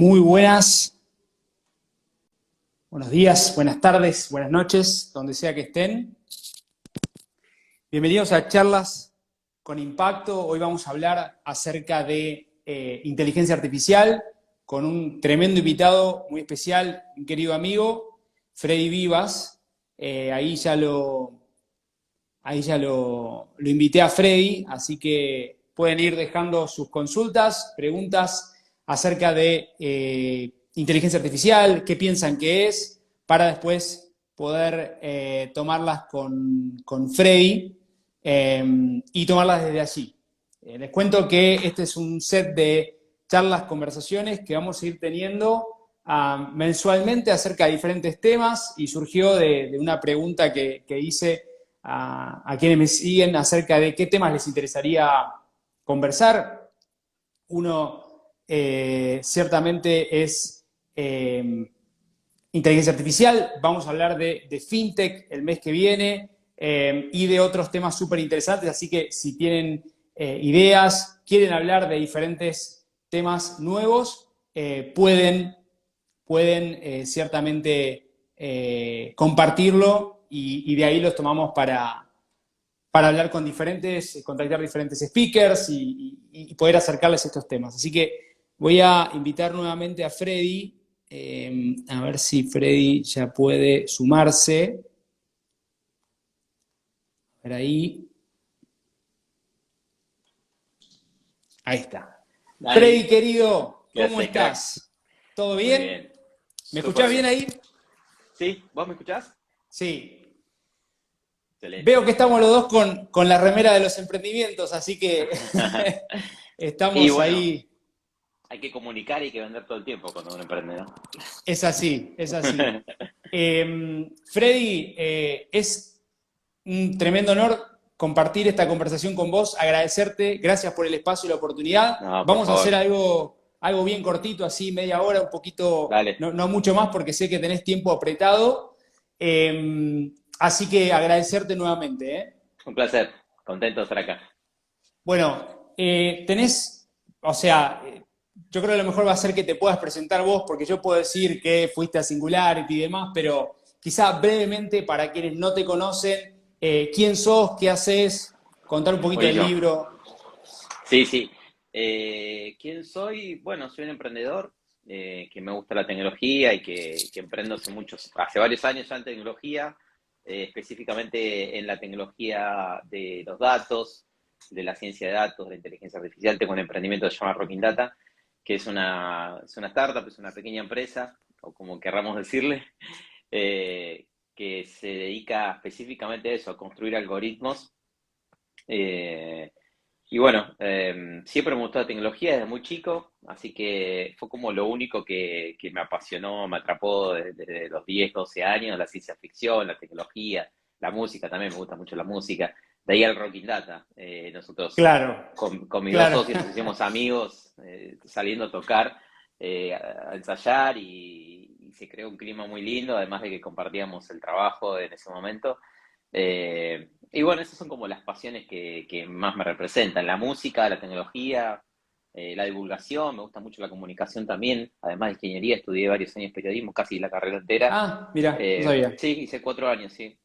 Muy buenos días, buenas tardes, buenas noches, donde sea que estén. Bienvenidos a Charlas con Impacto. Hoy vamos a hablar acerca de inteligencia artificial con un tremendo invitado muy especial, un querido amigo, Freddy Vivas. Ahí ya lo invité a Freddy, así que pueden ir dejando sus consultas, preguntas acerca de inteligencia artificial, qué piensan que es, para después poder tomarlas con Freddy y tomarlas desde allí. Les cuento que este es un set de charlas, conversaciones que vamos a ir teniendo mensualmente acerca de diferentes temas y surgió de una pregunta que hice a quienes me siguen acerca de qué temas les interesaría conversar. Uno ciertamente es inteligencia artificial, vamos a hablar de fintech el mes que viene y de otros temas súper interesantes, así que si tienen ideas, quieren hablar de diferentes temas nuevos, pueden ciertamente compartirlo y de ahí los tomamos para hablar con contactar diferentes speakers y poder acercarles estos temas. Así que voy a invitar nuevamente a Freddy, a ver si Freddy ya puede sumarse. A ver ahí. Ahí está. Dani, Freddy, querido, ¿qué ¿cómo haces, crack? estás? ¿Todo Muy bien? bien, ¿Me súper escuchás bien bien. ahí? ¿Sí? ¿Vos me escuchás? Sí. Veo Excelente. que estamos los dos con la remera de los emprendimientos, así que Y estamos bueno, ahí. hay que comunicar y hay que vender todo el tiempo cuando uno emprende, ¿no? Es así, es así. Freddy, es un tremendo honor compartir esta conversación con vos, agradecerte, gracias por el espacio y la oportunidad. No, por Vamos a hacer favor, algo bien cortito, así media hora, un poquito, dale. no mucho más porque sé que tenés tiempo apretado. Así que agradecerte nuevamente, ¿eh? Un placer. Contento de estar acá. Bueno, o sea, yo creo que lo mejor va a ser que te puedas presentar vos, porque yo puedo decir que fuiste a Singularity y demás, pero quizá brevemente, para quienes no te conocen, quién sos, qué haces, contar un poquito del Buenísimo. libro. Sí, sí. ¿Quién soy? Bueno, soy un emprendedor que me gusta la tecnología y que emprendo hace varios años ya en tecnología, específicamente en la tecnología de los datos, de la ciencia de datos, de la inteligencia artificial. Tengo un emprendimiento que se llama Rocking Data, que es una startup, es una pequeña empresa, o como querramos decirle, que se dedica específicamente a eso, a construir algoritmos. eh, y bueno, siempre me gustó la tecnología desde muy chico, así que fue como lo único que me apasionó, me atrapó desde los 10 12 años, la ciencia ficción, la tecnología, la música, también me gusta mucho la música. De ahí al Rocking Data. Nosotros Claro, con mis dos claro. socios nos hicimos amigos, saliendo a tocar, a ensayar y se creó un clima muy lindo, además de que compartíamos el trabajo en ese momento. Y bueno, esas son como las pasiones que más me representan, la música, la tecnología, la divulgación, me gusta mucho la comunicación también, además de ingeniería, estudié varios años periodismo, casi la carrera entera. Ah, mira, no sabía. Sí, hice 4 años, sí,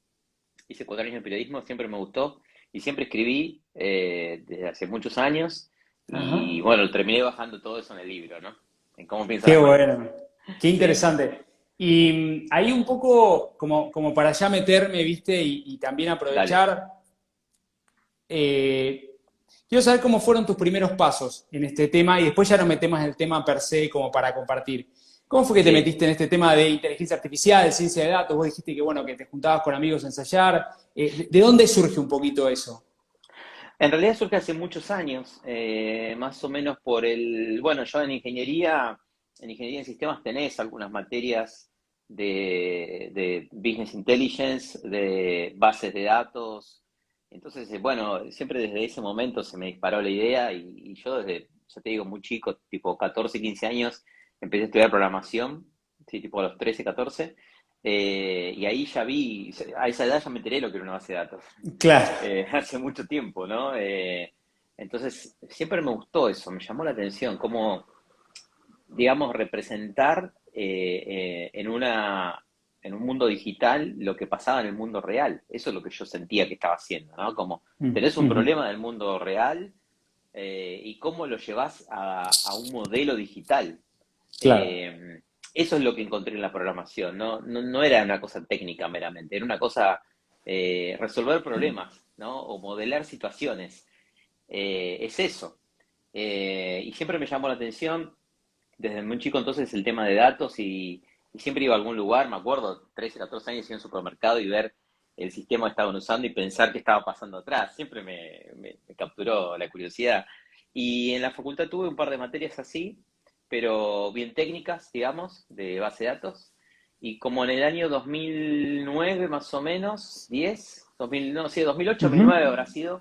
hice 4 años de periodismo, siempre me gustó y siempre escribí desde hace muchos años Ajá. y bueno, terminé bajando todo eso en el libro, ¿no? En cómo piensa Qué la máquina. bueno, qué Sí, interesante. Y ahí un poco como para ya meterme, ¿viste? Y también dale. aprovechar. Eh, quiero saber cómo fueron tus primeros pasos en este tema y después ya nos metemos en el tema per se como para compartir. ¿Cómo fue que te Sí. metiste en este tema de inteligencia artificial, ciencia de datos? Vos dijiste que, bueno, que te juntabas con amigos a ensayar. ¿De dónde surge un poquito eso? En realidad surge hace muchos años, más o menos bueno, yo en ingeniería en sistemas tenés algunas materias de business intelligence, de bases de datos. Entonces, bueno, siempre desde ese momento se me disparó la idea y yo desde, ya te digo, muy chico, tipo 14 15 años, empecé a estudiar programación, sí, tipo a los 13 14. Y ahí ya a esa edad ya me enteré lo que era una base de datos. Claro, Hace mucho tiempo, ¿no? Entonces, siempre me gustó eso, me llamó la atención, cómo digamos, representar en un mundo digital lo que pasaba en el mundo real. Eso es lo que yo sentía que estaba haciendo, ¿no? Como tenés un Ujú. problema del mundo real y cómo lo llevas a un modelo digital. Claro. Eso es lo que encontré en la programación, no era una cosa técnica meramente, era una cosa resolver problemas, ¿no? O modelar situaciones. Es eso. Y siempre me llamó la atención, desde muy chico entonces, el tema de datos y siempre iba a algún lugar, me acuerdo, 13, 14 años, ir a un supermercado y ver el sistema que estaban usando y pensar qué estaba pasando atrás. Siempre me capturó la curiosidad. Y en la facultad tuve un par de materias así, pero bien técnicas, digamos, de base de datos. Y como en el año 2009 más o menos, 10, 2000, no, sí, 2008, Ujú. 2009 habrá sido,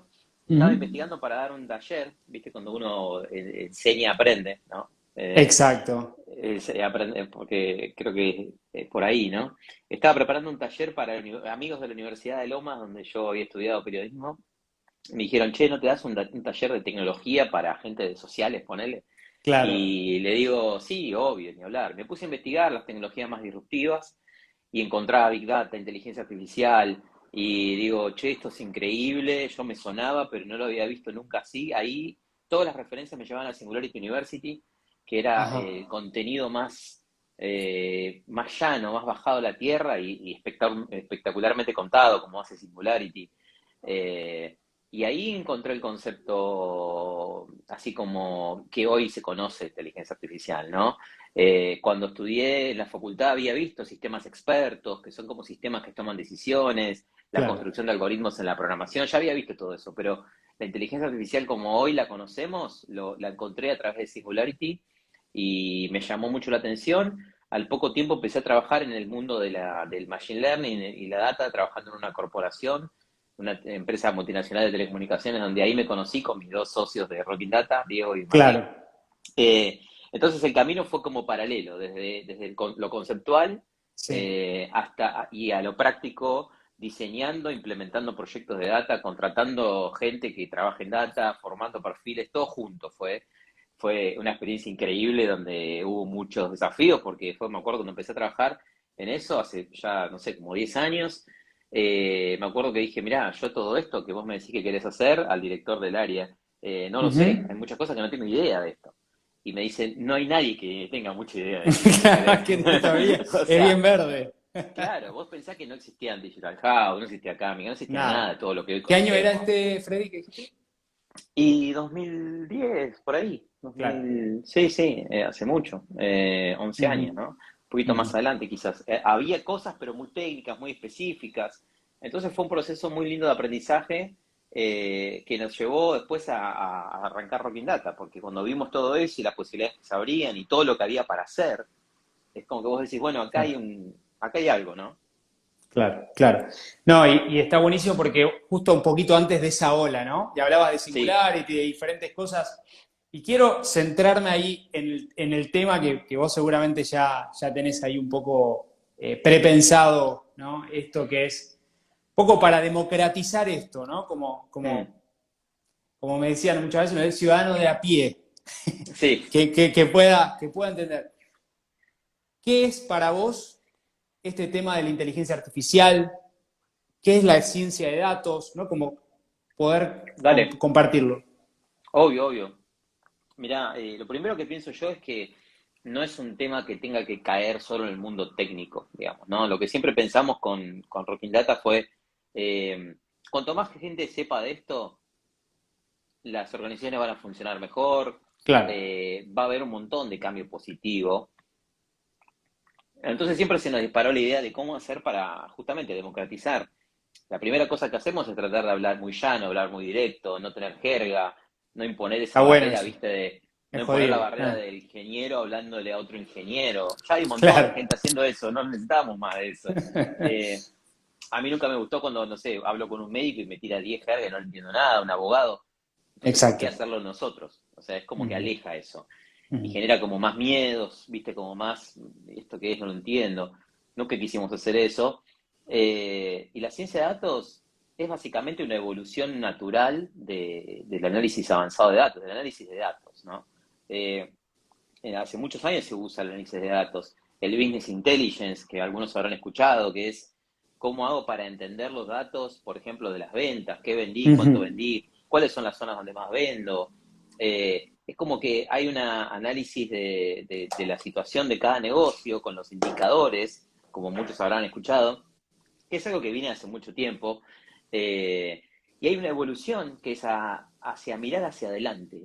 Ujú. estaba investigando para dar un taller, viste, cuando uno enseña, aprende, ¿no? Exacto. Se aprende, porque creo que es por ahí, ¿no? Estaba preparando un taller para amigos de la Universidad de Lomas, donde yo había estudiado periodismo. Me dijeron, che, ¿no te das un taller de tecnología para gente de sociales, ponele? Claro. Y le digo, sí, obvio, ni hablar. Me puse a investigar las tecnologías más disruptivas y encontraba Big Data, inteligencia artificial, y digo, che, esto es increíble, yo me sonaba, pero no lo había visto nunca así. Ahí todas las referencias me llevaban a Singularity University, que era Ajá. contenido más llano, más bajado a la tierra y espectacularmente contado, como hace Singularity. Eh, y ahí encontré el concepto, así como que hoy se conoce inteligencia artificial, ¿no? Cuando estudié en la facultad había visto sistemas expertos, que son como sistemas que toman decisiones, la Claro. construcción de algoritmos en la programación, ya había visto todo eso, pero la inteligencia artificial como hoy la conocemos, la encontré a través de Singularity y me llamó mucho la atención. Al poco tiempo empecé a trabajar en el mundo del machine learning y la data, trabajando en una corporación, una empresa multinacional de telecomunicaciones, donde ahí me conocí con mis dos socios de Rocking Data, Diego y Claro. Martín. Eh, entonces el camino fue como paralelo, desde lo conceptual Sí. hasta y a lo práctico, diseñando, implementando proyectos de data, contratando gente que trabaja en data, formando perfiles, todo junto. Fue una experiencia increíble donde hubo muchos desafíos, porque me acuerdo cuando empecé a trabajar en eso, hace ya, no sé, como 10 años, me acuerdo que dije, mirá, yo todo esto que vos me decís que querés hacer, al director del área, no lo sé, Ujú. hay muchas cosas que no tengo idea de esto. Y me dicen, no hay nadie que tenga mucha idea de esto, ¿qué querés? Que todavía O es sea, bien verde. claro, vos pensás que no existían Digital House, no existía Kamiga, no existía nada Nada. de todo lo que hoy ¿Qué año era conocemos. este, Freddy, que dijiste? Y 2010, por ahí, Claro. 2000, sí, sí, hace mucho, 11 Ujú. años, ¿no? Un poquito Ujú. más adelante quizás. Había cosas, pero muy técnicas, muy específicas. Entonces fue un proceso muy lindo de aprendizaje que nos llevó después a arrancar Rocking Data, porque cuando vimos todo eso y las posibilidades que se abrían y todo lo que había para hacer, es como que vos decís, bueno, Claro. acá hay algo, ¿no? Claro, claro. No, y está buenísimo porque justo un poquito antes de esa ola, ¿no? Y hablabas de Sí, Singularity, de diferentes cosas. Y quiero centrarme ahí en el tema que vos seguramente ya tenés ahí un poco prepensado, ¿no? Esto que es poco para democratizar esto, ¿no? mm, Como me decían muchas veces, el ciudadano de a pie, sí. que pueda entender. ¿Qué es para vos este tema de la inteligencia artificial? ¿Qué es la ciencia de datos? ¿No? Como poder Dale, compartirlo. obvio, obvio. Mirá, lo primero que pienso yo es que no es un tema que tenga que caer solo en el mundo técnico, digamos, ¿no? Lo que siempre pensamos con Rocking Data fue, eh, cuanto más gente sepa de esto, las organizaciones van a funcionar mejor, Claro. va a haber un montón de cambio positivo. Entonces siempre se nos disparó la idea de cómo hacer para justamente democratizar. La primera cosa que hacemos es tratar de hablar muy llano, hablar muy directo, no tener jerga, no imponer esa Está bueno barrera, eso. ¿viste? No Es imponer la jodido. barrera del ingeniero hablándole a otro ingeniero. Ya hay un montón de Claro. gente haciendo eso, no necesitamos más de eso. Eh, a mí nunca me gustó cuando, no sé, hablo con un médico y me tira 10 jergas y no entiendo nada, un abogado. Entonces, ¿por qué Exacto. hacerlo nosotros? O sea, es como que Ujú. aleja eso. Y Ujú. genera como más miedos, ¿viste? Como más, ¿esto qué es? No lo entiendo. Nunca quisimos hacer eso. Y la ciencia de datos es básicamente una evolución natural del análisis avanzado de datos, del análisis de datos, ¿no? Eh, hace muchos años se usa el análisis de datos. El business intelligence, que algunos habrán escuchado, que es cómo hago para entender los datos, por ejemplo, de las ventas, qué vendí, cuánto Ujú. vendí, cuáles son las zonas donde más vendo. Es como que hay un análisis de la situación de cada negocio con los indicadores, como muchos habrán escuchado, que es algo que viene hace mucho tiempo. eh, y hay una evolución que es hacia mirar hacia adelante.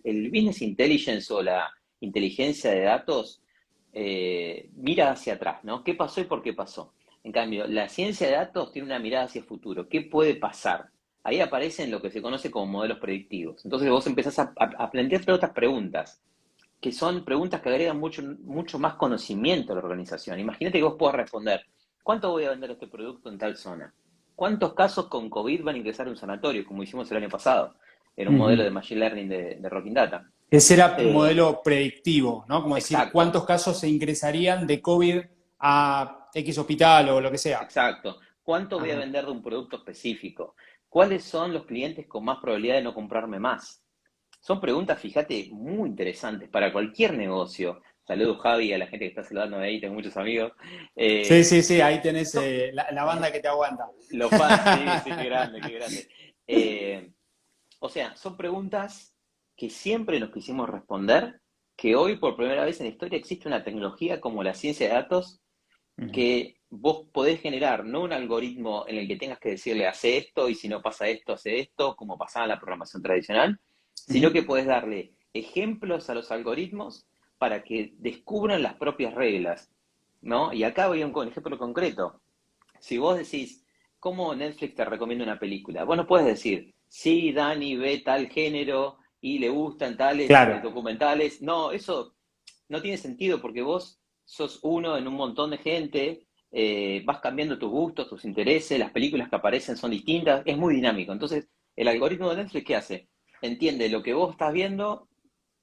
El business intelligence o la inteligencia de datos mira hacia atrás, ¿no? ¿Qué pasó y por qué pasó? En cambio, la ciencia de datos tiene una mirada hacia el futuro. ¿Qué puede pasar? Ahí aparecen lo que se conoce como modelos predictivos. Entonces vos empezás a plantearte otras preguntas, que son preguntas que agregan mucho, mucho más conocimiento a la organización. Imagínate que vos puedas responder, ¿cuánto voy a vender este producto en tal zona? ¿Cuántos casos con COVID van a ingresar a un sanatorio, como hicimos el año pasado, en un modelo Ujú. de Machine Learning de Rocking Data? Ese era Eh, modelo predictivo, ¿no? Como decir, exacto, cuántos casos se ingresarían de COVID a X hospital o lo que sea. exacto. ¿Cuánto voy a Ajá. vender de un producto específico? ¿Cuáles son los clientes con más probabilidad de no comprarme más? Son preguntas, fíjate, muy interesantes para cualquier negocio. Saludos, Javi, a la gente que está saludando de ahí, tengo muchos amigos. Sí, Eh, sí, sí, ahí tenés son, la banda que te aguanta. los fans, sí, sí, qué grande, qué grande. Eh, o sea, son preguntas que siempre nos quisimos responder, que hoy por primera vez en la historia existe una tecnología como la ciencia de datos Ujú. que vos podés generar, no un algoritmo en el que tengas que decirle hace esto y si no pasa esto, hace esto, como pasaba en la programación tradicional, sino que Ujú. podés darle ejemplos a los algoritmos para que descubran las propias reglas, ¿no? Y acá voy a un ejemplo concreto. Si vos decís, ¿cómo Netflix te recomienda una película? Vos no puedes decir, sí, Dani ve tal género y le gustan tales Claro, documentales. No, eso no tiene sentido porque vos sos uno en un montón de gente, vas cambiando tus gustos, tus intereses, las películas que aparecen son distintas, es muy dinámico. Entonces, el algoritmo de Netflix, ¿qué hace? Entiende lo que vos estás viendo,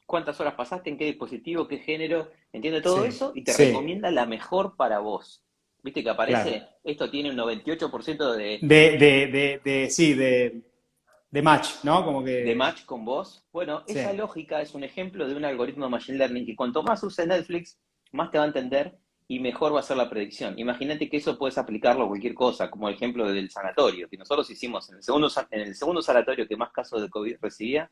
cuántas horas pasaste, en qué dispositivo, qué género, entiende todo sí, eso y te sí, recomienda la mejor para vos. ¿Viste que claro. aparece? Esto tiene un 98% Sí, de match, ¿no? Como de que, match con vos. Bueno, sí, esa lógica es un ejemplo de un algoritmo de Machine Learning que cuanto más uses Netflix, más te va a entender y mejor va a ser la predicción. Imagínate que eso puedes aplicarlo a cualquier cosa, como el ejemplo del sanatorio, que nosotros hicimos en el segundo sanatorio que más casos de COVID recibía,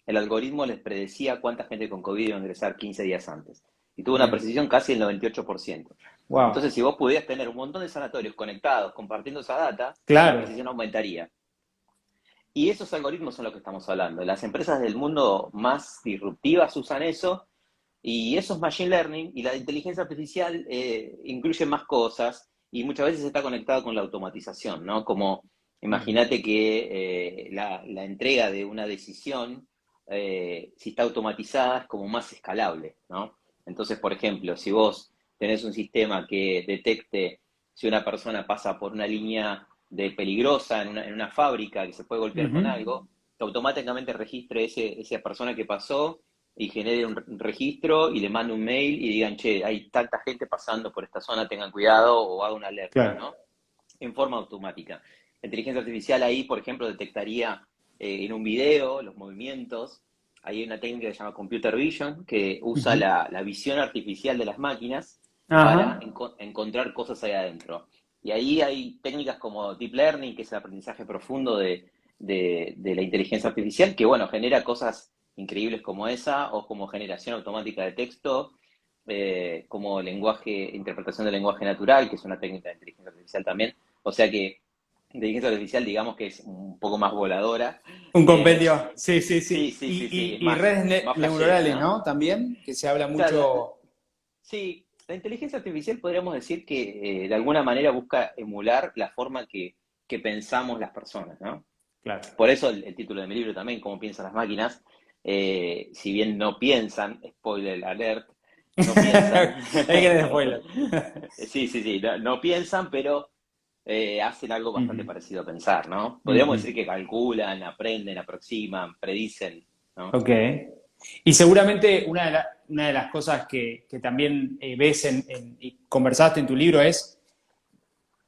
el algoritmo les predecía cuánta gente con COVID iba a ingresar 15 días antes. Y tuvo una bien, precisión casi del 98%. wow, Entonces, si vos pudieras tener un montón de sanatorios conectados, compartiendo esa data, la claro. precisión aumentaría. Y esos algoritmos son los que estamos hablando. Las empresas del mundo más disruptivas usan eso, y eso es Machine Learning, y la inteligencia artificial incluye más cosas, y muchas veces está conectado con la automatización, ¿no? Como Ujú. imagínate que la entrega de una decisión, si está automatizada, es como más escalable, ¿no? Entonces, por ejemplo, si vos tenés un sistema que detecte si una persona pasa por una línea de peligrosa en una fábrica que se puede golpear con Ujú. algo, que automáticamente registre esa persona que pasó y genere un registro y le mande un mail y digan, che, hay tanta gente pasando por esta zona, tengan cuidado o haga una alerta, Claro. ¿no? En forma automática. La inteligencia artificial ahí, por ejemplo, detectaría en un video los movimientos. Hay una técnica que se llama Computer Vision, que usa Ujú. la visión artificial de las máquinas para Ajá. encontrar cosas ahí adentro. Y ahí hay técnicas como Deep Learning, que es el aprendizaje profundo de la inteligencia artificial, que bueno, genera cosas increíbles como esa, o como generación automática de texto, como interpretación del lenguaje natural, que es una técnica de inteligencia artificial también. O sea que inteligencia artificial, digamos que es un poco más voladora. Un Eh, compendio, sí, sí, sí, sí. sí, sí, sí, es Y redes más flashera, neuronales, ¿no? ¿no? También, que se habla O sea, mucho. sí, la inteligencia artificial podríamos decir que de alguna manera busca emular la forma que pensamos las personas, ¿no? Claro. Por eso el título de mi libro también, Cómo piensan las máquinas, si bien no piensan, spoiler alert, no piensan, Ahí querés spoiler. sí, sí, sí, no, no piensan, pero hacen algo bastante Ujú. parecido a pensar, ¿no? Podríamos Ujú. decir que calculan, aprenden, aproximan, predicen, ¿no? Ok. Y seguramente una de las cosas que también ves y conversaste en tu libro es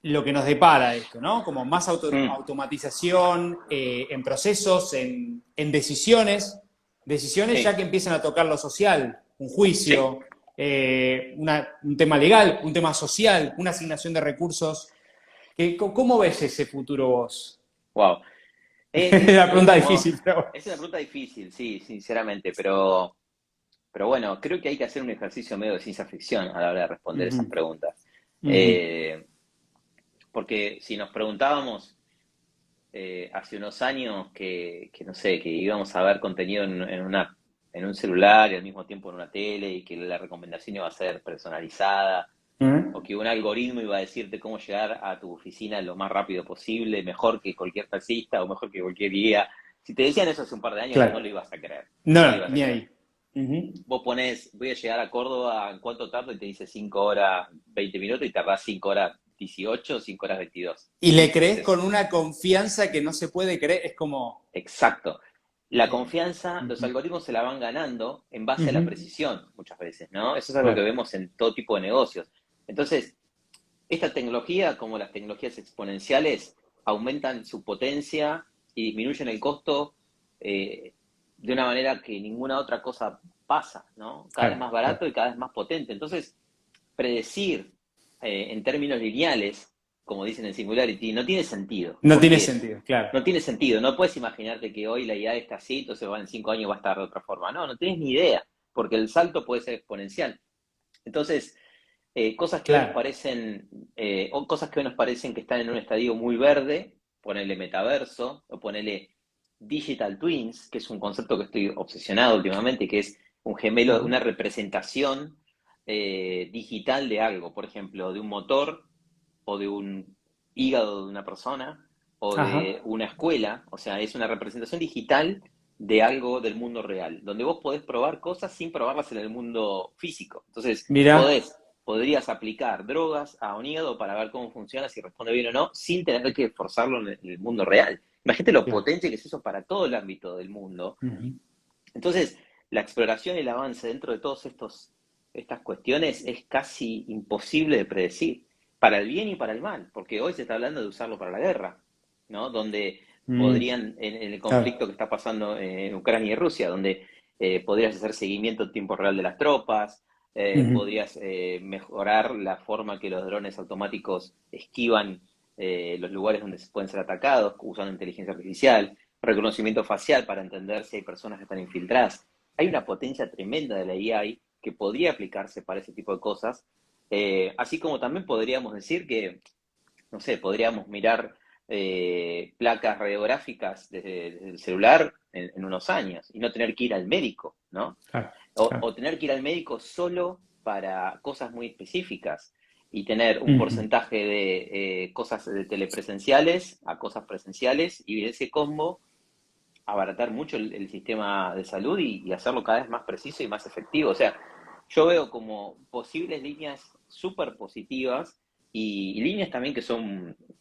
lo que nos depara esto, ¿no? Como más Mm, automatización en procesos, en decisiones, decisiones ya sí. que empiezan a tocar lo social. un juicio, un tema legal, un tema social, una asignación de recursos. ¿Cómo ves ese futuro vos? Wow. Es la pregunta difícil, pero... Es una pregunta difícil, sí, sinceramente, pero bueno, creo que hay que hacer un ejercicio medio de ciencia ficción a la hora de responder esas Ujú, preguntas. ujú. Porque si nos preguntábamos hace unos años que no sé, que íbamos a ver contenido en un celular y al mismo tiempo en una tele y que la recomendación iba a ser personalizada o Ujú. que un algoritmo iba a decirte cómo llegar a tu oficina lo más rápido posible, mejor que cualquier taxista o mejor que cualquier guía. Si te decían eso hace un par de años, no Claro. lo ibas a creer. No lo No, ibas a ni creer. ahí. Ujú. Vos pones, voy a llegar a Córdoba, ¿en cuánto tardo? Y te dice 5 horas 20 minutos y tardás 5 horas 18, 5 horas 22. Y le ¿Qué es crees con eso? una confianza que no se puede creer, es como... Exacto. La eh, confianza, los ujú, algoritmos se la van ganando en base a la ujú. precisión, muchas veces, ¿no? Eso es algo que Claro. vemos en todo tipo de negocios. Entonces, esta tecnología, como las tecnologías exponenciales, aumentan su potencia y disminuyen el costo de una manera que ninguna otra cosa pasa, ¿no? Cada vez Claro, más claro. barato y cada vez más potente. Entonces, predecir en términos lineales, como dicen en Singularity, no tiene sentido. No ¿Por tiene qué? sentido, claro. No tiene sentido. No puedes imaginarte que hoy la IA está así, entonces en 5 años va a estar de otra forma. No, no tienes ni idea, porque el salto puede ser exponencial. Entonces, cosas que hoy nos Claro. parecen, o cosas que hoy nos parecen que están en un estadio muy verde, ponerle metaverso, o ponerle digital twins, que es un concepto que estoy obsesionado últimamente, que es un gemelo, Ujú. una representación digital de algo, por ejemplo, de un motor, o de un hígado de una persona, o Ajá. de una escuela, o sea, es una representación digital de algo del mundo real, donde vos podés probar cosas sin probarlas en el mundo físico. Entonces, Mira, podrías aplicar drogas a un hígado para ver cómo funciona, si responde bien o no, sin tener que forzarlo en el mundo real. Imagínate lo claro. potente que es eso para todo el ámbito del mundo. Ujú. Entonces, la exploración y el avance dentro de todas estas cuestiones es casi imposible de predecir, para el bien y para el mal, porque hoy se está hablando de usarlo para la guerra, ¿no? Donde Mm, podrían, en el conflicto claro. que está pasando en Ucrania y Rusia, donde podrías hacer seguimiento en tiempo real de las tropas, Ujú. podrías mejorar la forma que los drones automáticos esquivan los lugares donde se pueden ser atacados usando inteligencia artificial, reconocimiento facial para entender si hay personas que están infiltradas. Hay una potencia tremenda de la AI que podría aplicarse para ese tipo de cosas, así como también podríamos decir que, no sé, podríamos mirar placas radiográficas desde el celular en unos años y no tener que ir al médico, ¿no? Claro, claro. O tener que ir al médico solo para cosas muy específicas y tener un Ujú. porcentaje de cosas de telepresenciales a cosas presenciales y ese combo abaratar mucho el sistema de salud y hacerlo cada vez más preciso y más efectivo. O sea, yo veo como posibles líneas súper positivas y líneas también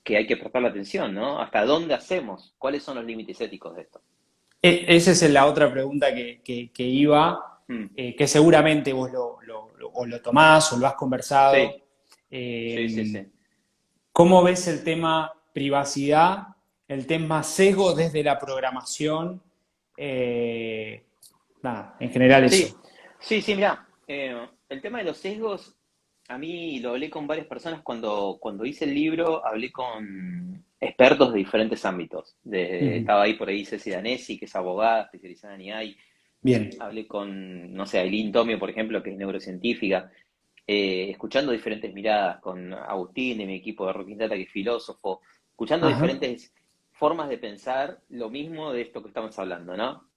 que hay que prestar la atención, ¿no? ¿Hasta dónde hacemos? ¿Cuáles son los límites éticos de esto? Esa es la otra pregunta que iba, Mm, que seguramente vos o lo tomás o lo has conversado. sí, sí, sí, Eh, sí. ¿Cómo ves el tema privacidad, el tema sesgo desde la programación? Eh, Nada, en general eso. Sí, sí, sí, mira, el tema de los sesgos, a mí lo hablé con varias personas cuando hice el libro, hablé con expertos de diferentes ámbitos. Ujú. Estaba ahí por ahí Ceci Danesi, que es abogada especializada en AI, Bien. hablé con, no sé, Aileen Tomio, por ejemplo, que es neurocientífica, escuchando diferentes miradas, con Agustín de mi equipo de Rocking Data, que es filósofo, escuchando Ajá. diferentes formas de pensar lo mismo de esto que estamos hablando, ¿no?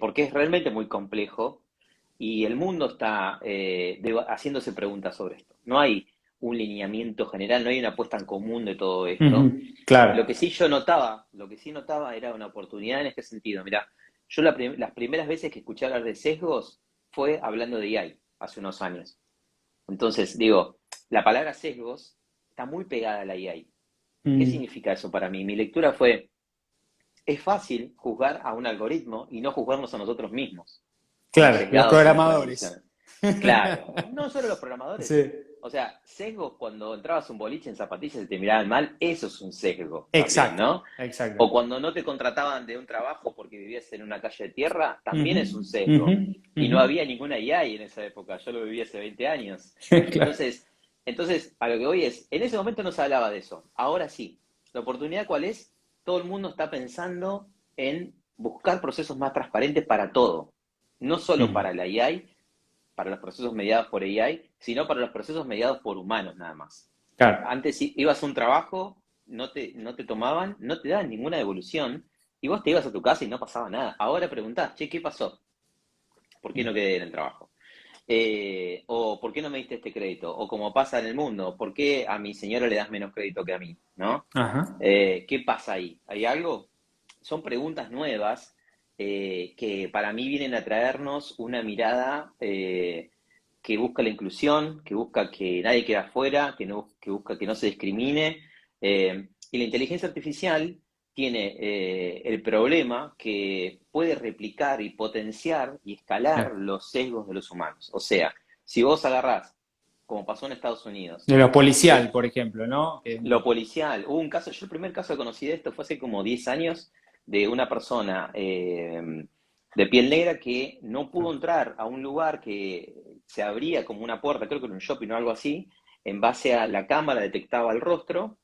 Porque es realmente muy complejo y el mundo está haciéndose preguntas sobre esto. No hay un lineamiento general, no hay una apuesta en común de todo esto. Ujú. Claro. Lo que sí notaba era una oportunidad en este sentido. Mira, yo las primeras veces que escuché hablar de sesgos fue hablando de AI hace unos años. Entonces, digo, la palabra sesgos está muy pegada a la AI. ¿Qué Mm. significa eso para mí? Mi lectura fue, es fácil juzgar a un algoritmo y no juzgarnos a nosotros mismos como Claro, los sesgados en nuestras programadores. decisiones. Claro, no solo los programadores. Sí, O sea, sesgos cuando entrabas a un boliche en zapatillas y te miraban mal, eso es un sesgo también, exacto, ¿no? exacto. O cuando no te contrataban de un trabajo porque vivías en una calle de tierra, también Ujú, es un ujú, sesgo. Y ujú. no había ninguna AI en esa época, yo lo viví hace 20 años. Claro. Entonces, entonces, a lo que voy es, en ese momento no se hablaba de eso, ahora sí. ¿La oportunidad cuál es? Todo el mundo está pensando en buscar procesos más transparentes para todo, no solo Ujú. para la AI, para los procesos mediados por AI, sino para los procesos mediados por humanos nada más. Claro. Antes si ibas a un trabajo, no te tomaban, no te daban ninguna devolución, y vos te ibas a tu casa y no pasaba nada. Ahora preguntás, che, ¿qué pasó? ¿Por qué no quedé en el trabajo? O ¿por qué no me diste este crédito? O como pasa en el mundo, ¿por qué a mi señora le das menos crédito que a mí? ¿No? Ajá. ¿Qué pasa ahí? ¿Hay algo? Son preguntas nuevas que para mí vienen a traernos una mirada que busca la inclusión, que busca que nadie quede afuera, que busca que no se discrimine. Y la inteligencia artificial tiene el problema que puede replicar y potenciar y escalar Claro. los sesgos de los humanos. O sea, si vos agarrás, como pasó en Estados Unidos, De lo policial, te- por ejemplo, ¿no? lo policial, hubo un caso, yo el primer caso que conocí de esto fue hace como 10 años, de una persona de piel negra que no pudo entrar a un lugar que se abría como una puerta, creo que era un shopping o algo así, en base a la cámara detectaba el rostro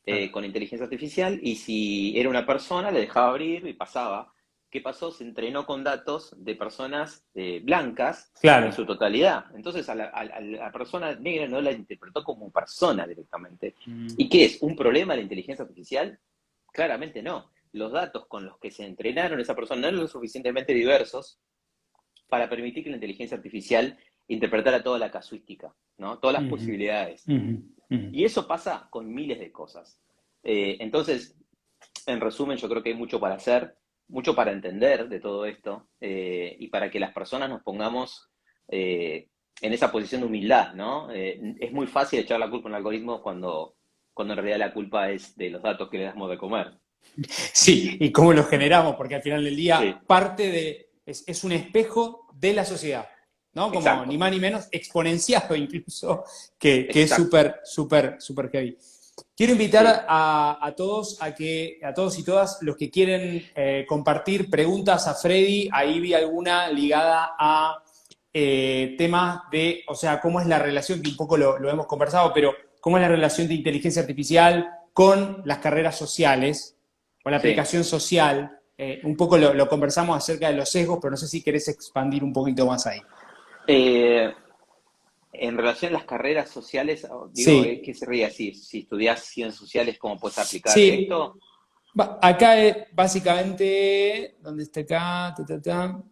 Claro. con inteligencia artificial y si era una persona le dejaba abrir y pasaba. ¿Qué pasó? Se entrenó con datos de personas blancas en Claro. su totalidad. Entonces a la persona negra no la interpretó como persona directamente. Mm. ¿Y qué es? ¿Un problema de la inteligencia artificial? Claramente no. Los datos con los que se entrenaron esa persona no eran lo suficientemente diversos para permitir que la inteligencia artificial interpretara toda la casuística, ¿no? Todas las Ujú, posibilidades. ujú, ujú. Y eso pasa con miles de cosas. Entonces, en resumen, yo creo que hay mucho para hacer, mucho para entender de todo esto y para que las personas nos pongamos en esa posición de humildad, ¿no? Es muy fácil echar la culpa a un algoritmo cuando en realidad la culpa es de los datos que le damos de comer. Sí, y cómo lo generamos, porque al final del Sí, día parte de, es un espejo de la sociedad, ¿no? Como ni exacto, más ni menos, exponenciado incluso, que es exacto, súper, súper, súper heavy. Quiero invitar sí, a todos a todos y todas los que quieren compartir preguntas a Freddy, ahí vi alguna ligada a temas de, o sea, cómo es la relación, que un poco lo hemos conversado, pero cómo es la relación de inteligencia artificial con las carreras sociales, o la sí. aplicación social. Un poco lo conversamos acerca de los sesgos, pero no sé si querés expandir un poquito más ahí. Eh, en relación a las carreras sociales, digo, Sí, ¿qué sería si estudias ciencias sociales, cómo puedes aplicar sí. esto? Acá básicamente, ¿dónde está acá? Ta, ta, ta.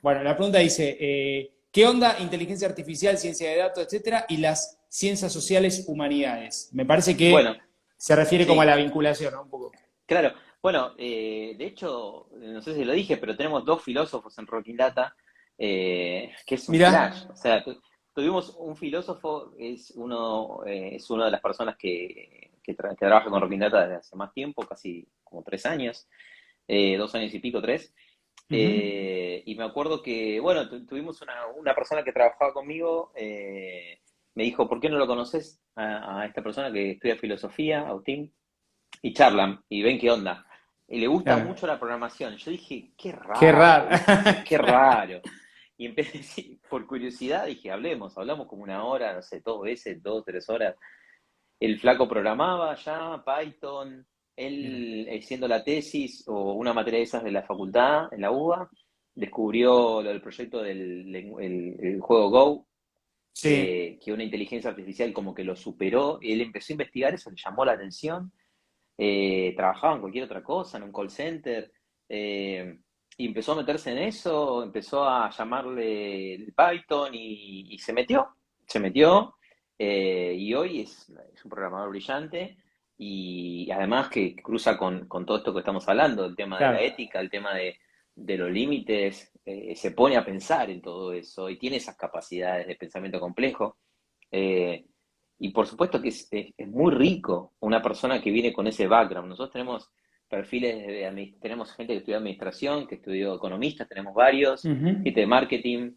Bueno, la pregunta dice, ¿qué onda inteligencia artificial, ciencia de datos, etcétera, y las ciencias sociales humanidades? Me parece Bueno, que se refiere como a la sí, vinculación, ¿no? Un poco. claro. Bueno, de hecho, no sé si lo dije, pero tenemos dos filósofos en Rocking Data, que es un Mirá, flash. O sea, tuvimos un filósofo, es uno de las personas que trabaja con Rocking Data desde hace más tiempo, casi como 3 años, 2 años y pico, tres. ujú, Y me acuerdo que, bueno, tuvimos una persona que trabajaba conmigo, me dijo, ¿por qué no lo conoces a esta persona que estudia filosofía, Agustín? Y charlan y ven qué onda. Y le gusta claro. mucho la programación. Yo dije, qué Qué raro, raro. ¿viste? Dije, qué Claro, raro. Y empecé, por curiosidad, dije, hablamos como una hora, no sé, 2 veces, 2, 3 horas. El flaco programaba ya, Python, mira. él siendo la tesis o una materia de esas de la facultad, en la UBA, descubrió lo del proyecto del juego Go, Sí, que una inteligencia artificial como que lo superó, y él empezó a investigar eso, le llamó la atención, trabajaba en cualquier otra cosa, en un call center, y empezó a meterse en eso, empezó a llamarle el Python y se metió, y hoy es un programador brillante y además que cruza con todo esto que estamos hablando, el tema de la claro. ética, el tema de los límites, se pone a pensar en todo eso y tiene esas capacidades de pensamiento complejo. eh, y por supuesto que es muy rico una persona que viene con ese background. Nosotros tenemos perfiles tenemos gente que estudió administración, que estudió economistas, tenemos varios, Ujú, gente de marketing,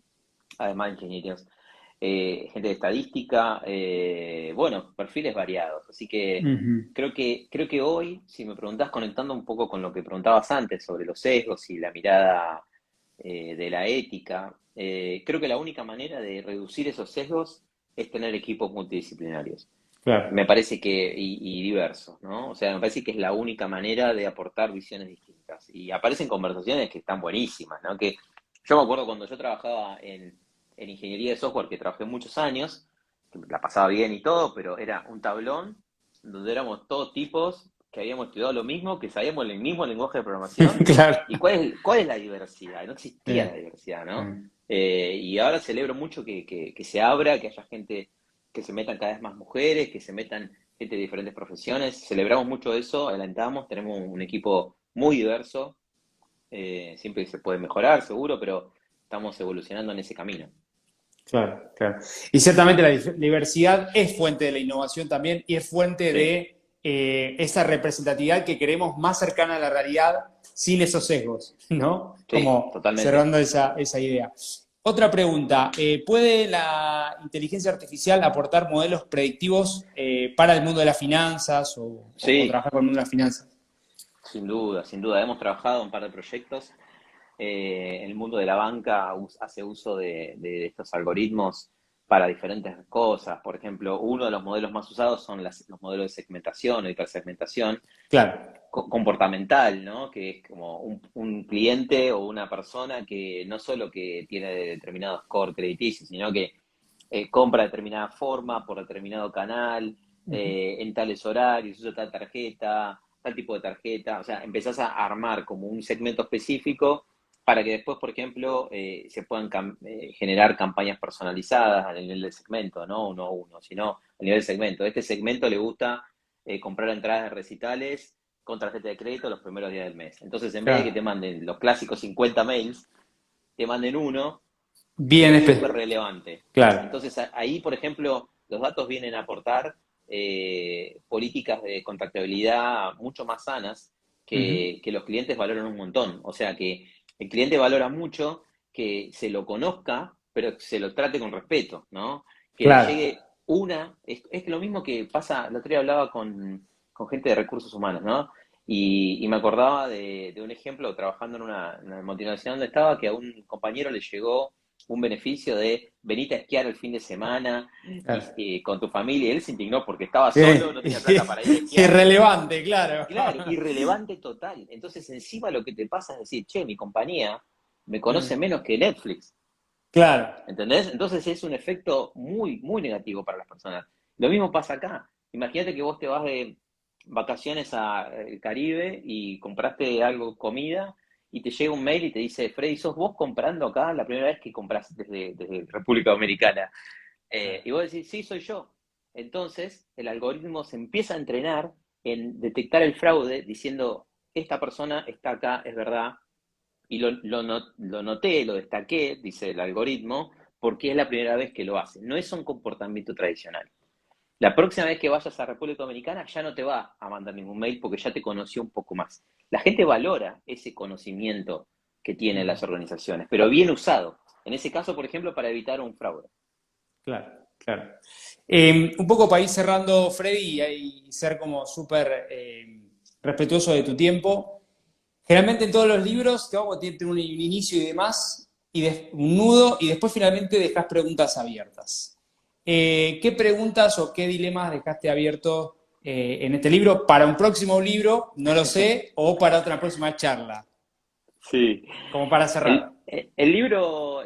además de ingenieros, gente de estadística, bueno, perfiles variados. Así que ujú. creo que hoy, si me preguntás, conectando un poco con lo que preguntabas antes sobre los sesgos y la mirada de la ética, creo que la única manera de reducir esos sesgos es tener equipos multidisciplinarios. Claro. Me parece y diversos, ¿no? O sea, me parece que es la única manera de aportar visiones distintas. Y aparecen conversaciones que están buenísimas, ¿no? Que yo me acuerdo cuando yo trabajaba en ingeniería de software, que trabajé muchos años, que la pasaba bien y todo, pero era un tablón donde éramos todos tipos que habíamos estudiado lo mismo, que sabíamos el mismo lenguaje de programación. Claro. ¿Y cuál es la diversidad? No existía la Sí, diversidad, ¿no? sí. Y ahora celebro mucho que se abra, que haya gente, que se metan cada vez más mujeres, que se metan gente de diferentes profesiones. Celebramos mucho eso, alentamos, tenemos un equipo muy diverso. Siempre se puede mejorar, seguro, pero estamos evolucionando en ese camino. Claro, claro. Y ciertamente la diversidad es fuente de la innovación también y es fuente Sí, de esa representatividad que queremos más cercana a la realidad sin esos sesgos, ¿no? sí, Como totalmente. cerrando esa idea. Otra pregunta, ¿puede la inteligencia artificial aportar modelos predictivos para el mundo de las finanzas o Sí, trabajar con el mundo de las finanzas? sin duda, sin duda. Hemos trabajado en un par de proyectos. El mundo de la banca hace uso de estos algoritmos para diferentes cosas. Por ejemplo, uno de los modelos más usados son los modelos de segmentación o hipersegmentación Claro, comportamental, ¿no? Que es como un cliente o una persona que no solo que tiene determinado score crediticio, sino que compra de determinada forma, por determinado canal, ujú, en tales horarios, usa tal tarjeta, tal tipo de tarjeta. O sea, empezás a armar como un segmento específico para que después, por ejemplo, se puedan generar campañas personalizadas a nivel de segmento, no uno a uno, sino a nivel de segmento. A este segmento le gusta comprar entradas de recitales con tarjeta de crédito los primeros días del mes. Entonces, en vez de que te claro. manden los clásicos 50 mails, te manden uno Bien, súper relevante. claro. Entonces, ahí, por ejemplo, los datos vienen a aportar políticas de contactabilidad mucho más sanas Ujú, que los clientes valoran un montón. O sea, que el cliente valora mucho que se lo conozca, pero que se lo trate con respeto, ¿no? Que le claro. llegue es lo mismo que pasa, el otro día hablaba con gente de recursos humanos, ¿no? Y me acordaba de un ejemplo, trabajando en una multinacional donde estaba, que a un compañero le llegó un beneficio de venite a esquiar el fin de semana Claro. y con tu familia. Y él se indignó porque estaba solo, Eh, no tenía plata para ir a esquiar. Irrelevante, claro. Claro, irrelevante total. Entonces, encima lo que te pasa es decir, che, mi compañía me conoce Mm, menos que Netflix. claro. ¿Entendés? Entonces es un efecto muy, muy negativo para las personas. Lo mismo pasa acá. Imagínate que vos te vas de vacaciones al Caribe y compraste algo, comida, y te llega un mail y te dice, Freddy, ¿sos vos comprando acá la primera vez que compras desde República Dominicana? Y vos decís, sí, soy yo. Entonces el algoritmo se empieza a entrenar en detectar el fraude diciendo, esta persona está acá, es verdad, y lo noté, lo destaqué, dice el algoritmo, porque es la primera vez que lo hace. No es un comportamiento tradicional. La próxima vez que vayas a República Dominicana ya no te va a mandar ningún mail porque ya te conoció un poco más. La gente valora ese conocimiento que tienen Mm, las organizaciones, pero bien usado. En ese caso, por ejemplo, para evitar un fraude. claro, claro. Un poco para ir cerrando, Freddy, y ser como súper respetuoso de tu tiempo. Generalmente en todos los libros te vamos a tener un inicio y demás, un nudo, y después finalmente dejas preguntas abiertas. ¿Qué preguntas o qué dilemas dejaste abiertos en este libro para un próximo libro? No lo sé, o para otra próxima charla, Sí. como para cerrar. El libro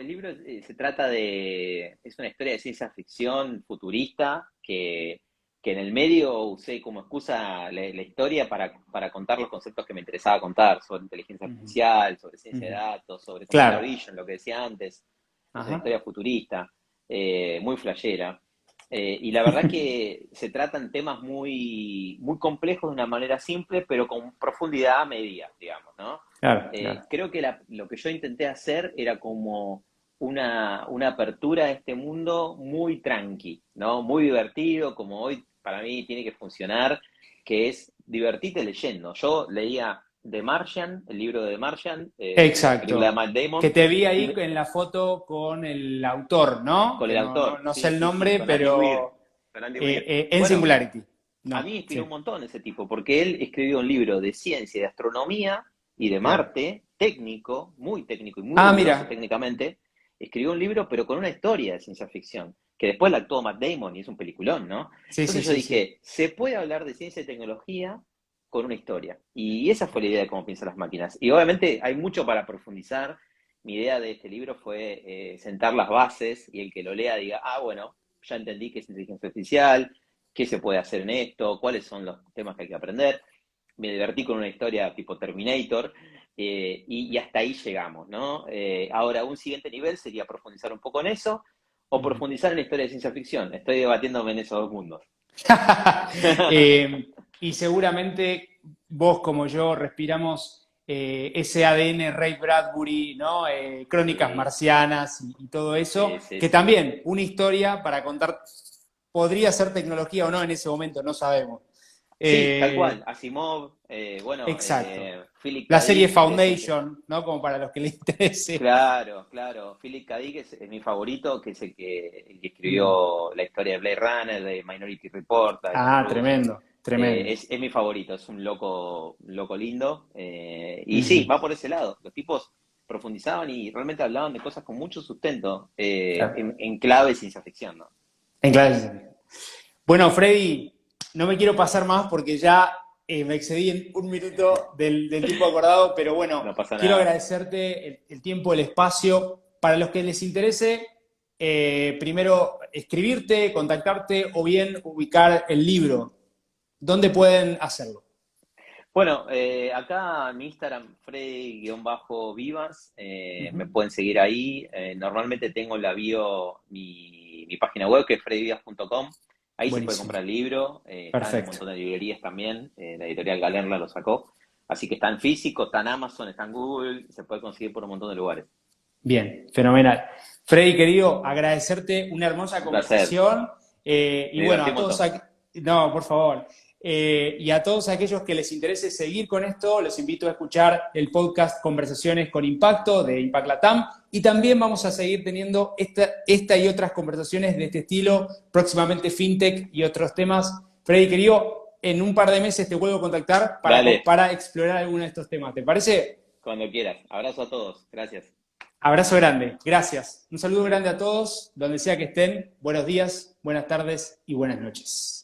se trata es una historia de ciencia ficción futurista que en el medio usé como excusa la historia para contar los conceptos que me interesaba contar, sobre inteligencia Ujú, artificial, sobre ciencia de ujú. datos, sobre computer Claro. vision, lo que decía antes. Es una Ajá. historia futurista, muy flashera. Y la verdad que se tratan temas muy, muy complejos de una manera simple, pero con profundidad media, digamos, ¿no? Claro, claro. Creo que lo que yo intenté hacer era como una apertura a este mundo muy tranqui, ¿no? Muy divertido, como hoy para mí tiene que funcionar, que es divertite leyendo. Yo leía The Martian, el libro de The Martian, la película de Exacto. Matt Damon, Que te vi y ahí en la foto con el autor, ¿no? con Que el no, no, autor, no sé sí, el sí, sí, nombre, con Andy Weir, pero con Andy Weir. en Bueno, Singularity. a mí No, me inspiró un sí, montón ese tipo, porque él escribió un libro de ciencia y de astronomía y de claro. Marte, técnico y muy Ah, riguroso mira. técnicamente. Escribió un libro, pero con una historia de ciencia ficción, que después la actuó Matt Damon y es un peliculón, ¿no? Sí, sí, Entonces yo sí, sí. dije, se puede hablar de ciencia y tecnología con una historia. Y esa fue la idea de cómo piensan las máquinas. Y obviamente hay mucho para profundizar. Mi idea de este libro fue sentar las bases y el que lo lea diga, ah, bueno, ya entendí qué es inteligencia artificial, qué se puede hacer en esto, cuáles son los temas que hay que aprender. Me divertí con una historia tipo Terminator y hasta ahí llegamos, ¿no? Ahora, un siguiente nivel sería profundizar un poco en eso o Ujú. profundizar en la historia de ciencia ficción. Estoy debatiéndome en esos dos mundos. Y seguramente vos como yo respiramos ese ADN Ray Bradbury, ¿no? Crónicas Sí, marcianas y todo eso, sí, sí, que sí. también una historia para contar, podría ser tecnología o no en ese momento, no sabemos. Sí, tal Eh, cual. Asimov, bueno, exacto. Philip La K. serie Dick es el que... Foundation, ¿no? Como para los que les interese. Claro, claro. Philip K. Dick es mi favorito, que es el que Mm. escribió la historia de Blade Runner, de Minority Report, de Tom Ah, Cruise. tremendo, tremendo. Es mi favorito, es un loco lindo. Y sí, Ujú. va por ese lado. Los tipos profundizaban y realmente hablaban de cosas con mucho sustento Claro. en clave de ciencia ficción, ¿no? En clase. Bueno, Freddy, no me quiero pasar más porque ya me excedí en un minuto del tiempo acordado, pero bueno, No pasa quiero nada. agradecerte el tiempo, el espacio. Para los que les interese, primero escribirte, contactarte o bien ubicar el libro. ¿Dónde pueden hacerlo? Bueno, acá en mi Instagram, Freddy-Vivas, me Ujú. pueden seguir ahí. Normalmente tengo en la bio mi página web, que es freddyvivas.com. Ahí se puede Buenísimo, comprar el libro. Está en un perfecto. montón de librerías también. La editorial Galerna lo sacó. Así que está en físico, está en Amazon, está en Google. Se puede conseguir por un montón de lugares. Bien, fenomenal. Freddy, querido, agradecerte una hermosa Un placer. conversación y Me bueno, divertí a un todos, montón. no, por favor. Y a todos aquellos que les interese seguir con esto, los invito a escuchar el podcast Conversaciones con Impacto de Impact Latam y también vamos a seguir teniendo esta y otras conversaciones de este estilo, próximamente FinTech y otros temas. Freddy, querido, en un par de meses te vuelvo a contactar Dale, para explorar alguno de estos temas. ¿Te parece? cuando quieras. Abrazo a todos. Gracias. Abrazo grande, gracias. Un saludo grande a todos, donde sea que estén. Buenos días, buenas tardes y buenas noches.